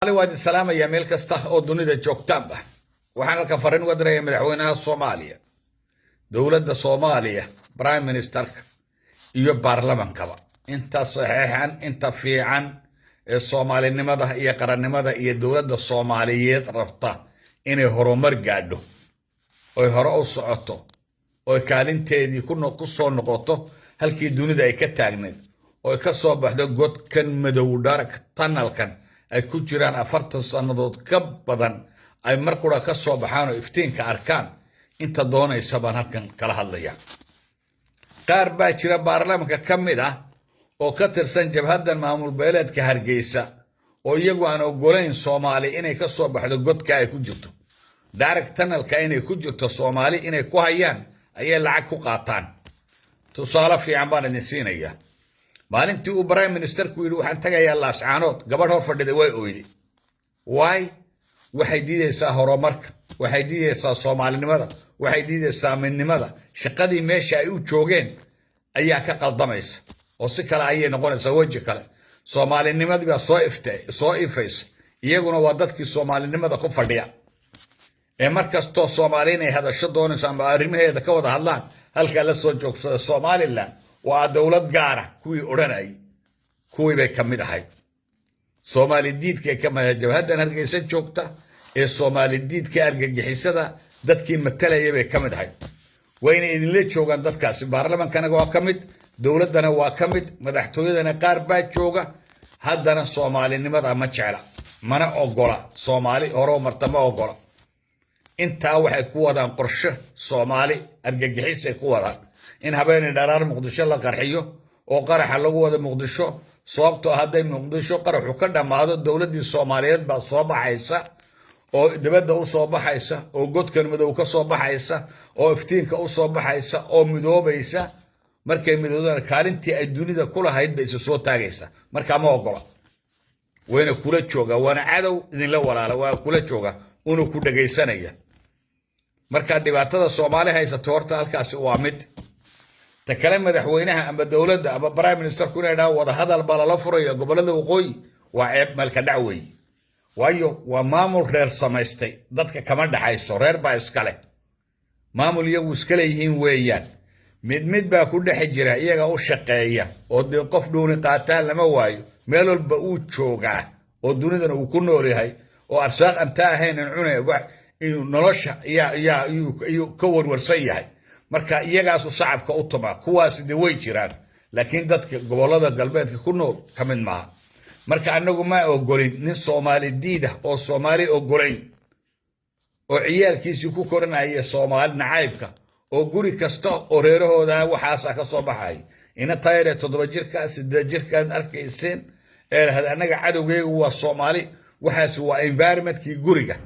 waad salaamaya meel kasta oo dunida joogtaanba waxaan halkan fariin uga dirayaa madaxweynaha Soomaaliya dowladda Soomaaliya prime ministerka iyo baarlamankaba inta saxiixan inta fiican ee Soomaalinimada iyo qarannimada iyo dowladda Soomaaliyeed rabta inay horumar gaadho oo hore u socoto oo kaalinteedii ku soo noqoto halkii dunida ay ka taagneed oo ka soo baxdo godkan madow dark tunnelkan ay ku jiraan 40 sanadood ka badan ay markura ka soo baxaan oo iftiinka arkaan inta doonaysa baan halkan kala hadlaya qaar baa jira baarlamaanka kamid ah oo ka tirsan jabhadan maamul beeleedka Hargeysa oo iyagu aan ogolayn Soomaali inay ka soo baxdo godka ay ku jirto direct tunnelka inay ku jirto Soomaali inay ku hayaan ayay lacag ku qaataan tusaale fiican baan idin siinaya maalintii uu prime ministerku yiri waxaan tagayaa Laascaanood gabadh hor fadhiday way ooyday waxay diidaysaa horumarka waxay diidaysaa Soomaalinimada waxay diidaysaa midnimada shaqadii meesha ay u joogeen ayaa ka qaldamaysa oo si kale ayay noqonaysaa waji kale Soomaalinimadii baa soo ifaysa iyaguna waa dadkii Soomaalinimada ku fadhiya ee markastoo Soomaaliin ay hadasho doonayso ama arrimaheeda ka wada hadlaan halka la soo joogsada Somaliland waa dawlad gaar ah kuwii oranay kuwii bay kamid ahayd Soomaali diidka kama jabhadan Hargeysa joogta ee Soomaali diidka argagixisada dadkii matalaya bay kamid ahayd wayna idin la joogan dadkaasi baarlamaankana waa kamid dawladana waa kamid madaxtooyadana qaar baa jooga haddana Soomaalinimada ma jecla mana ogola Soomaali horumarta ma ogola inta waxay ku wadaan qorshe Soomaali argagixis ay ku wadaan in habeen dharaar Muqdisho la qarxiyo oo qaraxa lagu wada Muqdisho sababtoo haday Muqdisho qaraxu ka dhamaado dawladii Soomaaliyeed baa soo baxaysa oo dibadda u soo baxaysa oo godkan madow ka soo baxaysa oo iftiinka u soo baxaysa oo midoobaysa markay midoodana kaalintii ay dunida ku lahayd bay soo taagaysa marka ma ogola wayna kula jooga wana cadow idin la walaala waa kula jooga unu ku dhageysanaya marka dhibaatada Soomaali haysato horta halkaas waa mid تكلم مدحوينها أما الدولة أما برايم مينستر كنا دا وده هذا البلا لفرية قبل ذا وقوي وعيب ملك دعوي وايو ومامول غير سماستي ضدك كمان دحاي صغير بايسكاله مامول يوسكاله هين ويان مد باكل حجرة إيجا أو شقية ودي قف دون قاتل لما وايو ميلو البقوت شوقع ودون ذا وكنا وريهاي وأرساق أنتهى هنا العنى نرشح يا كور ورسيهاي marka iyagaas u shacabka u tuma kuwaas way jiraan laakiin dadka gobolada galbeedka ku nool kamid ma marka anagu ma ogolin nin Soomaali diida oo Soomaali ogolayn oo ciyaalkiisi ku koranaya Soomaali nacaybka oo guri kasta oo reerahooda waxaas ka soo baxay ina tayre 7 jirka 8 jirka arkayseen ee hada anaga cadowgeegu waa Soomaali waxaas waa environmentkii guriga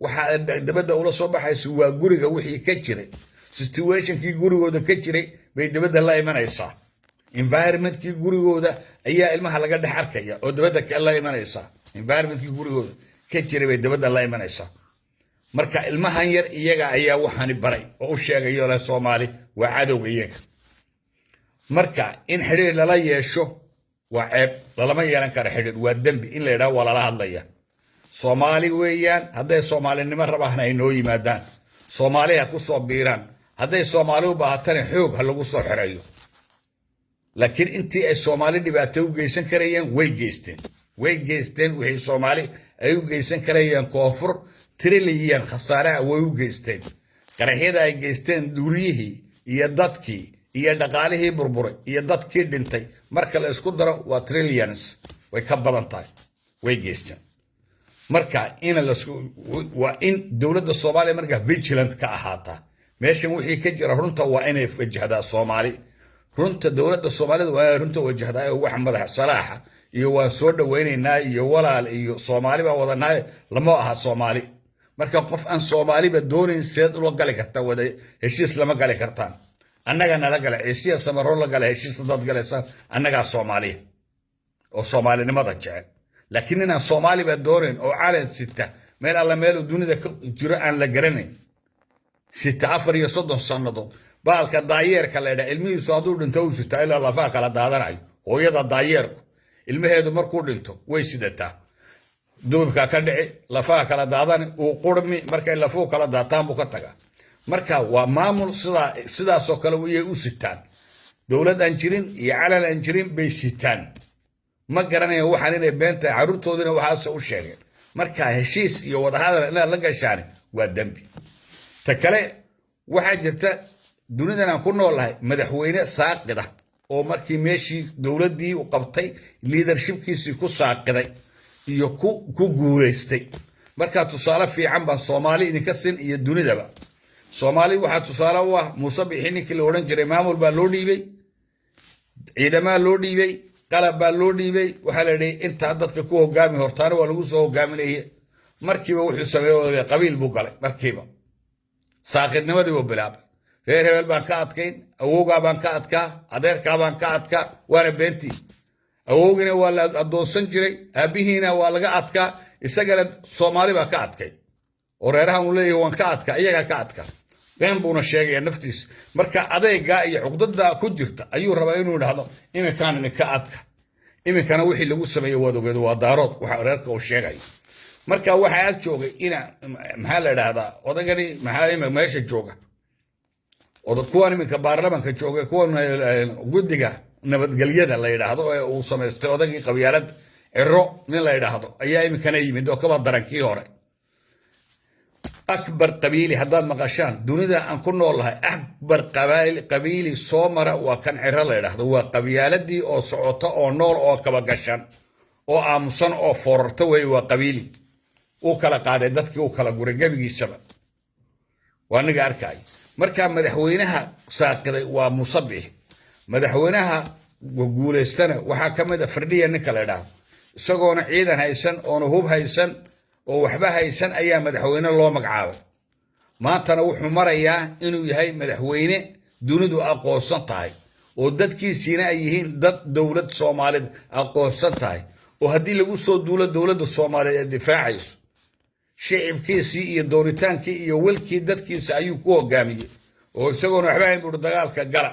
waxa dabada ula soo baxayso waa guriga wixii ka jiray situation kii gurigooda ka jiray bay dibadda la imanaysa environment kii gurigooda ayaa ilmaha laga dhex arkaya oo dibadda ka la imanaysa environment kii gurigooda ka jiray bay dibadda la imanaysa marka ilmahan yar iyaga ayaa waxaan baray oo u sheegayo la Soomaali waa cadowga iyaga marka in xiriir lala yeesho waa ceeb lama yeelan karo xiriir waa dambi in la yiraahdo wala la hadlaya Soomaali weeyaan haday Soomaalinimo rabaan ay noo yimaadaan Soomaaliya ku soo biiraan haday Soomaali u baahatana xoog ha lagu soo xireeyo laakiin intii ay Soomaali dhibaato u geysan karayeen way geysteen wixii Soomaali ay u geysan karayeen koonfur trillion khasaare way u geysteen qaraxyada ay geysteen duuriyihii iyo dadkii iyo dhaqaalihii burburay iyo dadkii dhintay marka la isku daro waa trillions way ka badan tahay way geysteen marka waa in dawladda Soomaaliya marka vigilant ka ahaata meeshan wixii ka jira runta waa inay wajahdaa Soomaali runta dawladda Soomaalida waa runta wajahdaa oo wax madax salaaxa iyo waa soo dhaweynaynaa iyo walaal iyo Soomaali baa wadanaay lama aha Soomaali marka qof aan Soomaali ba doonin seed loo gali karta wada heshiis lama gali kartaan annaga nala gal ciisiya samaro la gal heshiis dad galaysan annaga Soomaali oo Soomaalinimada jecel laakiin inaan Soomaali ba doorin oo caalan sita meel alla meel dunida ka jiro aan la garanayn sita 4 sanadood baalka daayeerka leeyahay ilmihiisu haduu dhinto uu sita ilaa lafa kala daadanayo hooyada daayeerku ilmaheedu markuu dhinto way sidataa dubabka ka dhici lafaha kala daadan uu qurmi markay lafuhu kala daataan buu ka tagaa marka waa maamul sidaasoo kale iyay u sitaan dowlad aan jirin iyo calan aan jirin bay sitaan ma garanayaan waxaan inay been tahay carruurtoodina waxaase u sheegeen marka heshiis iyo wadahadal inaad la gashaan waa dembi ta kale waxaa jirta dunidan aan ku noolahay madaxweyne saaqida oo markii meeshii dowladdii u qabtay liidarshibkiisii ku saaqiday iyo ku guulaystay markaa tusaale fiican baan soomaali idinka sin iyo dunidaba soomaali waxaa tusaale u ah muuse bixi ninkii la odhan jiray maamul baa loo dhiibay ciidamaa loo dhiibay qalab baa loo dhiibay waxaa la yidhi intaa dadka ku hogaami hortaana waa lagu soo hogaaminaye markiiba wuxuu sameeye qabiil buu galay markiiba saaqidnimadii buu bilaabay reer hebel baan ka adkayn awowgaa baan ka adkaa adeerkaa baan ka adkaa waana beentii awowgiina waa la addoonsan jiray aabbihiina waa laga adkaa isagana soomaali baa ka adkay oo reerahan uu leeyahay waan ka adkaa iyagaa ka adkaa been buuna sheegaya naftiisa marka adeegaa iyo cuqdadaa ku jirta ayuu rabaa inuu idhaahdo iminkaan idinka adka iminkana wixii lagu sameeye waad ogeed waa daarood waxa reerka uu sheegaya marka waxaa ag joogay ina maxaa la idhaahdaa odagani maxaa meesha jooga kuwan iminka baarlamanka jooga kuwan guddiga nabadgelyada la yidhaahdo ee uu samaystay odagii qabyaalad ciro nin la yidhaahdo ayaa iminkana yimid oo kaba darankii hore akbar qabiili haddaad maqashaan dunida aan ku noolahay akbar qabiili soo mara waa kan ciro la yidhaahdo waa qabyaaladii oo socota oo nool oo kaba gashan oo aamusan oo foorarta weeye waa qabiili uu kala qaaday dadkii uu kala guray gebigiisaba waa niga arkay marka madaxweynaha saaqiday waa musabix madaxweynaha guulaystana waxaa ka mid a firdhiya ninka la yidhaahdo isagoona ciidan haysan oona hub haysan oo waxba haysan ayaa madaxweyne loo magacaabay maantana wuxuu marayaa inuu yahay madaxweyne dunidu aqoonsan tahay oo dadkiisiina ay yihiin dad dowlad soomaalida aqoonsan tahay oo haddii lagu soo duulo dowladda soomaaliyeed ee difaacayso shicibkiisii iyo dooritaankii iyo welkii dadkiisa ayuu ku hogaamiyey oo isagoona waxba hayn buuri dagaalka gala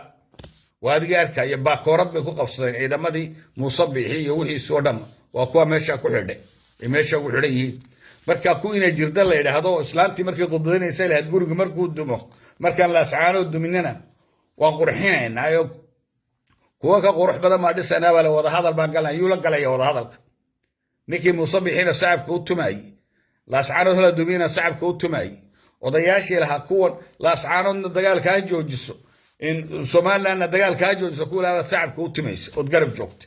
waa adiga arkaya baakoorad bay ku qabsadeen ciidamadii muusabixi iyo wixiisii oo dhan waa kuwa meesha ku xidhay ay meesha ku xidhan yihiin marka ku ina jirda la yidhaahdo islaantii markay qudbadaynaysa lahayd guriga markuu dumo markaan laascaanoo duminana waan qurxinaynaa kuwa ka qurux badan baa dhisanaa baa le wadahadal baan galna yuu la galaya wadahadalka ninkii muusabixina sacabka u tumaayey laascaanood la dumina sacabka u tumaayey odayaashii lahaa kuwan laascaanoodna dagaalka ha joojiso somalilandna dagaalka ha joojiso kuwalaaba sacabka u tumaysa ood garab joogta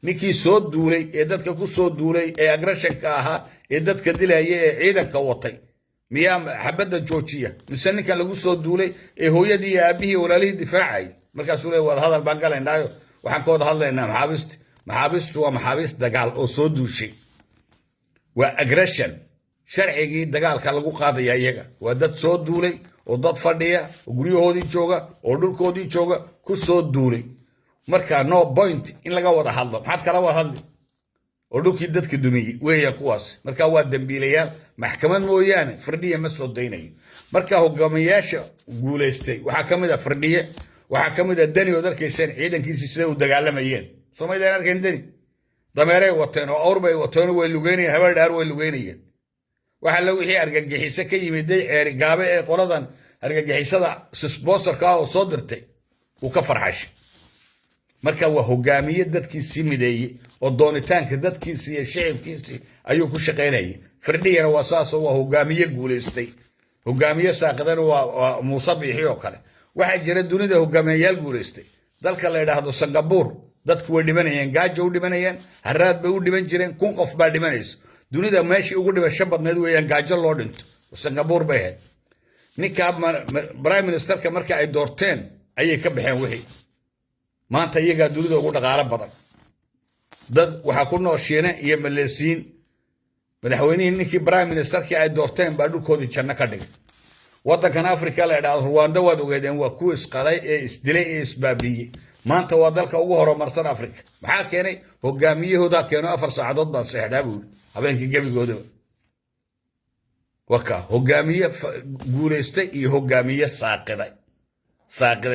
ninkii soo duulay ee dadka ku soo duulay ee agreshanka ahaa ee dadka dilaya ee ciidanka watay miyaa xabadda joojiya mise ninkan lagu soo duulay ee hooyadii iyo aabbihii walaalihii difaacay markaasuu le wada hadal baan galaynaayo waxaan ka wada hadlaynaa maxaabiistu waa maxaabiist dagaal oo soo duushay waa aggression sharcigii dagaalka lagu qaadaya iyaga waa dad soo duulay oo dad fadhiya oo guryahoodii jooga oo dhulkoodii jooga ku soo duulay marka no point in laga wada hadlo maxaad kala wada hadli oo dhulkii dadka dumiyey weeya kuwaas marka waa dambiilayaal maxkamad mooyaane firdhiye ma soo daynayo marka hogaamiyaasha guulaystay waxaa ka mid a firdhiye waxaa ka mid a dani ood arkayseen ciidankiisii siday u dagaalamayeen soomaydaan arkayn dani dameeray wateen oo awr bay wateen way lugeynayeen habeen dhaar way lugeynayeen waxa la wixii argagixiso ka yimiday ceeri gaabe ee qoladan argagixisada sponsorka oo soo dirtay uu ka farxashay marka waa hogaamiye dadkiisii mideeyey oo doonitaanka dadkiisii iyo shicibkiisii ayuu ku shaqaynayay firdhiyana waa saasoo waa hogaamiye guulaystay hogaamiye saaqidana waa muuse biixi oo kale waxaa jira dunida hogaamiyayaal guulaystay dalka la yidhaahdo sangabuur dadku way dhimanayeen gaajo u dhimanayeen haraad bay u dhiman jireen 1,000 qof baa dhimanaysa dunida meeshii ugu dhimasho badneed weeyaan gaajo loo dhinto sangabuur bay ahayd ninka prime ministerka marka ay doorteen ayay ka baxeen wixii maanta iyagaa dunida ugu dhaqaalo badan dad waxaa ku nool shiine iyo maleesiin madaxweynihii ninkii prime ministerkii ay doorteen baa dhulkoodii janno ka dhigay waddankan africa la idhaahdo ruwanda waad ogeedeen waa kuwa isqaday ee isdilay ee isbaabiiyey maanta waa dalka ugu horumarsan africa maxaa keenay hogaamiyahoodaa keeno 4 saacadood baan seexdaa buuri habeenkii gebigoodaba waka hogaamiye guulaystay iyo hogaamiye saaqiday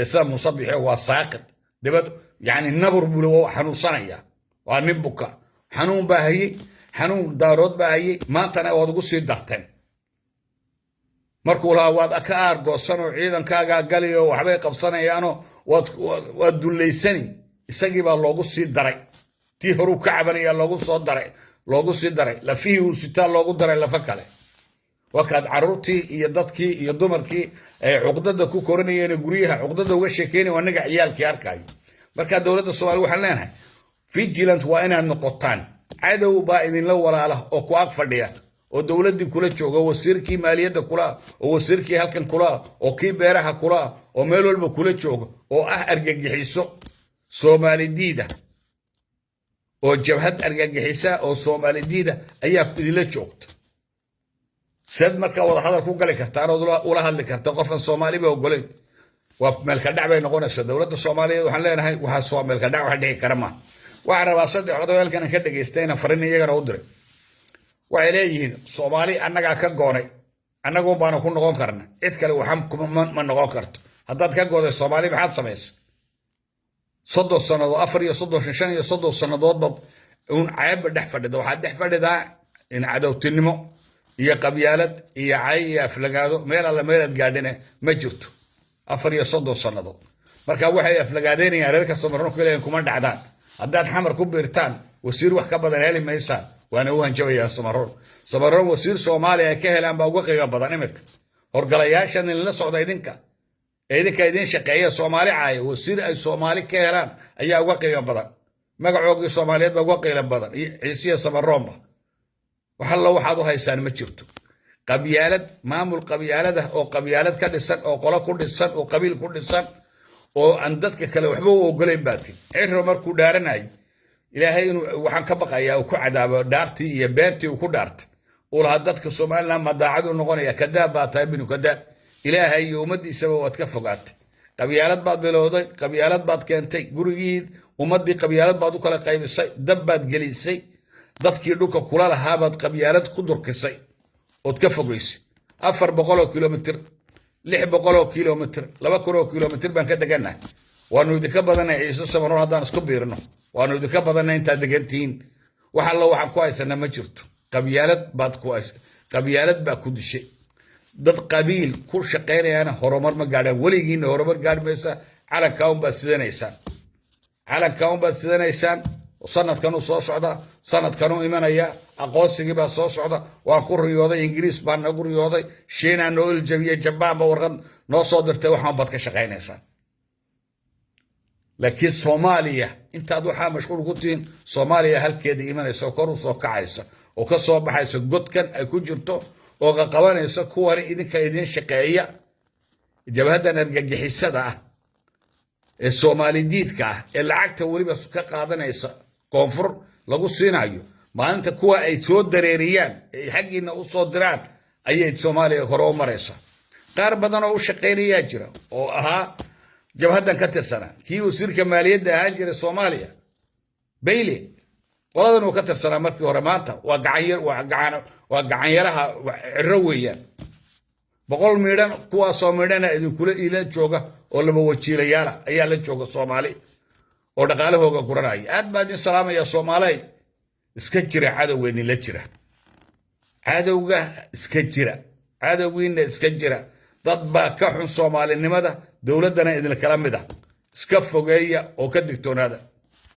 sida musabixi waa saaqid dibad yani nabur buu xanuunsanaya waa nin buka xanuun baa hayay xanuun daarood baa hayay maantana waad ugu sii darteen markuu lahaa waad ka aargoosan oo ciidankaagaa gali oo waxbay qabsanayaanoo waad dullaysani isagii baa loogu sii daray tii horuu ka cabanaya loogu sii daray lafihii uu sitaa loogu daray lafa kale wakaad carruurtii iyo dadkii iyo dumarkii ay cuqdada ku koranayeen guryaha cuqdada uga sheekeynay waa naga ciyaalkii arkaayo marka dowladda Soomaaliya waxaan leenahay vigilant waa inaad noqotaan cadow baa idinla walaala oo ku ag fadhiya oo dowladdii kula jooga wasiirkii maaliyadda kula oo wasiirkii halkan kula oo kii beeraha kula oo meel walba kula jooga oo argagixiso Soomaali diida oo jabhad argagixisa oo Soomaali diida ayaa idinla joogta sad marka wada hadal ku gali kartaan oo ula hadli kartaa qofan Soomaali ba ogoleen waa meel ka dhacbay noqonaysa dowladda Soomaaliyeed waxaan leenahay waxa soo meel ka dhac wax dhici kara ma waxa rabaa saddex odayalkan ka dhageystayna farin iyagana u diray waxay leeyihiin Soomaali annaga ka goonay annagu baana ku noqon karna cid kale waxaan ma noqon karto haddaad ka gooday Soomaali maxaad sameysay soddon sannadood 4 iyo 35 iyo 30 sannadood bad uun ceeb dhex fadhida waxaad dhex fadhidaa in cadowtinimo iyo qabyaalad iyo cay iyo aflagaado meel alla meelaad gaadhine ma jirto 4 iyo 30 sannadood marka waxay aflagaadeenayaan reerka Soomaaliyeed ku leeyahay kuma dhacdaan haddaad xamar ku biirtaan wasiir wax ka badan heli maysaan waana u hanjabayaa Soomaaliyeed wasiir Soomaaliya ka helaan baa uga qiimo badan imika horgalayaashan la socda idin shaqeeya Soomaali caay wasiir ay Soomaali ka helaan ayaa uga qiimo badan magacoogii Soomaaliyeed baa uga qiimo badan ciisiya Soomaaliyeed waxaad u haysaan ma jirto qabyaalad maamul qabyaalada oo qabyaalad ka dhisan oo qolo ku dhisan oo qabiil ku dhisan oo aan dadka kale waxba u ogoleyn baadkin xirro markuu dhaaranay ilaahay inuu waxaan ka baqayaa ku cadaabo dhaartii iyo beentii uu ku dhaartay oo la dadka Soomaaliland ma daacadu noqonaya kadaab baa tahay binu kadaab ilaahay iyo ummadiisaba waad ka fogaatay qabyaalad baad bilowday qabyaalad baad keentay gurigii ummadii qabyaalad baad u kala qaybisay dab baad gelisay dadkii dhulka kula lahaa baad qabyaalad ku durkisay ood ka fogaysay 400 kilomitir 600 kilomitir 200 kilomitir baan ka degannahay waanu idinka badanay ciise Soomaaliyeed haddaan isku biirno waanu idinka badanay intaad degantiin wax alla waxaan ku haysanaa ma jirto qabyaalad baa ku dishay dad qabiil ku shaqeynayana horumar ma gaadhaan weligiina horumar gaadhmaysa calanka un baad sidanaysaan sanadkan uu soo socda sanadkan uu imanaya aqoonsigii baa soo socda waan ku riyooday Ingiriis baan nagu riyooday Shiina noo iljabiyay Jabaan ba warqad noo soo dirtay waxaan bad ka shaqeynaysaa laakiin Soomaaliya intaad waxaa mashquul ku tihiin Soomaaliya halkeeda imanaysa kor u soo kacaysa oo ka soo baxaysa godkan ay ku jirto oo qabanaysa kuwan idin shaqeeya jabhadan argagixisada ah ee Soomaali diidka ah ee lacagta waliba ka qaadanaysa koonfur lagu siinayo maalinta kuwa ay soo dareeriyaan ay xaqiina u soo diraan ayay Soomaaliya hore u maraysa qaar badan oo u shaqeynaya jira oo ahaa jabhadan ka tirsana kii wasiirka maaliyadda ahaan jiray Soomaaliya Bailey qoladan uu ka tirsanaa markii hore maanta waa gacan yaraha cirro weeyaan 100 miidhan kuwaasoo miidhana idinkula ila jooga oo laba wajiilayaala ayaa la jooga Soomaali oo dhaqaalahooga guranaya aad baa idin salaamaya Soomaali iska jira cadowgeeni la jira cadowga iska jira cadowgiina iska jira dad baa ka xun Soomaalinimada dowladana idin kala mid ah iska fogeeya oo ka digtoonaada